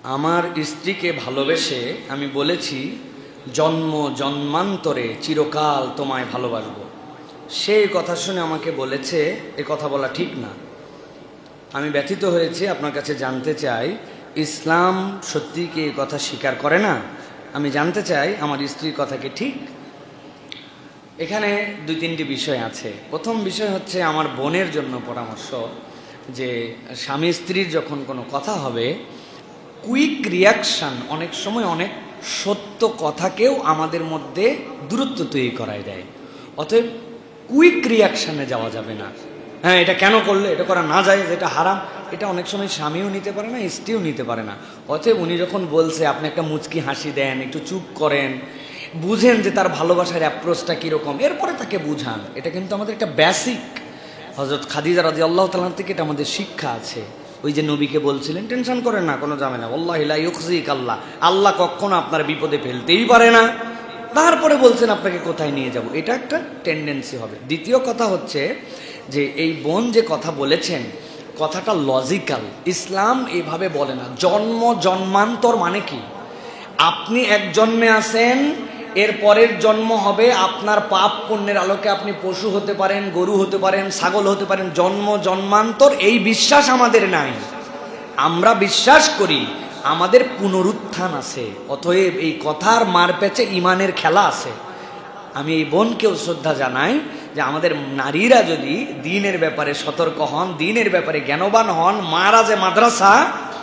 আমার স্ত্রীকে ভালোবেসে আমি বলেছি জন্ম জন্মান্তরে চিরকাল তোমায় ভালোবাসবো। সেই কথা শুনে আমাকে বলেছে এ কথা বলা ঠিক না। আমি ব্যথিত হয়েছি, আপনার কাছে জানতে চাই ইসলাম সত্যি কি এই কথা স্বীকার করে না? আমি জানতে চাই আমার স্ত্রীর কথা কি ঠিক? এখানে দুই তিনটি বিষয় আছে। প্রথম বিষয় হচ্ছে আমার বোনের জন্য পরামর্শ যে স্বামী স্ত্রীর যখন কোনো কথা হবে, কুইক রিয়াকশান অনেক সময় অনেক সত্য কথাকেও আমাদের মধ্যে দূরত্ব তৈরি করায় দেয়। অতএব কুইক রিয়াকশানে যাওয়া যাবে না। হ্যাঁ, এটা কেন করলে, এটা করা না যায়, এটা হারাম, এটা অনেক সময় স্বামীও নিতে পারে না, স্ত্রীও নিতে পারে না। অতএব উনি যখন বলছে আপনি একটা মুচকি হাসি দেন, একটু চুপ করেন, বুঝেন যে তার ভালোবাসার অ্যাপ্রোচটা কীরকম, এরপরে তাকে বুঝান। এটা কিন্তু আমাদের একটা বেসিক, হযরত খাদিজা রাদিয়াল্লাহু তাআলা থেকে এটা আমাদের শিক্ষা আছে। ওই যে নবীকে বলছিলেন টেনশন করেন না, কোনো ঝামেলা, ওয়াল্লাহি লা ইউখজিক আল্লাহ, আল্লাহ কখনো আপনার বিপদে ফেলতেই পারে না। তারপরে বলছেন আপনাকে কোথায় নিয়ে যাব, এটা একটা টেন্ডেন্সি হবে। দ্বিতীয় কথা হচ্ছে যে এই বোন যে কথা বলেছেন কথাটা লজিক্যাল। ইসলাম এভাবে বলে না। জন্ম জন্মান্তর মানে কি? আপনি এক জন্মে আছেন, এর পরের জন্ম হবে আপনার পাপ পুণ্যের আলোকে আপনি পশু হতে পারেন, গরু হতে পারেন, ছাগল হতে পারেন। জন্ম জন্মান্তর এই বিশ্বাস আমাদের নাই। আমরা বিশ্বাস করি আমাদের পুনরুত্থান আছে। অতএব এই কথার মারপ্যাচে ইমানের খেলা আছে। আমি এই বোনকেও শ্রদ্ধা জানাই যে আমাদের নারীরা যদি দ্বীনের ব্যাপারে সতর্ক হন, দ্বীনের ব্যাপারে জ্ঞানবান হন, মারা যে মাদ্রাসা,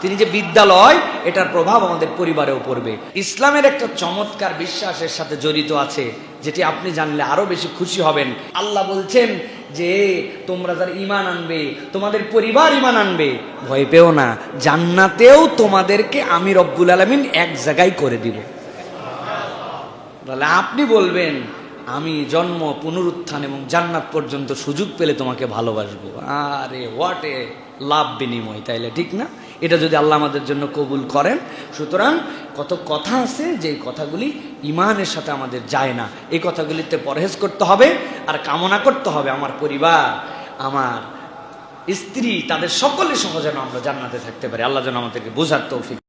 তিনি যে বিদ্যালয়, এটার প্রভাব আমাদের পরিবারেও পড়বে। ইসলামের একটা চমৎকার বিশ্বাসের সাথে জড়িত আছে, যেটি আপনি জানলে আরো বেশি খুশি হবেন। আল্লাহ বলছেন যে তোমরা যারা ঈমান আনবে, তোমাদের পরিবার ঈমান আনবে, ভয় পেও না, জান্নাতেও তোমাদেরকে আমি রব্বুল আলামিন এক জায়গায় করে দিব। তাহলে আপনি বলবেন আমি জন্ম, পুনরুত্থান এবং জান্নাত পর্যন্ত সুযোগ পেলে তোমাকে ভালোবাসবো। আরে হোয়াট এ লাভ বিনিময়, তাইলে ঠিক না? এটা যদি আল্লাহ আমাদের জন্য কবুল করেন। সুতরাং কত কথা আছে যে কথাগুলি ইমানের সাথে আমাদের যায় না, এই কথাগুলিতে পরহেজ করতে হবে। আর কামনা করতে হবে আমার পরিবার, আমার স্ত্রী, তাদের সকলে সহ যেন আমরা জান্নাতে থাকতে পারি। আল্লাহ যেন আমাদেরকে বোঝার তৌফিক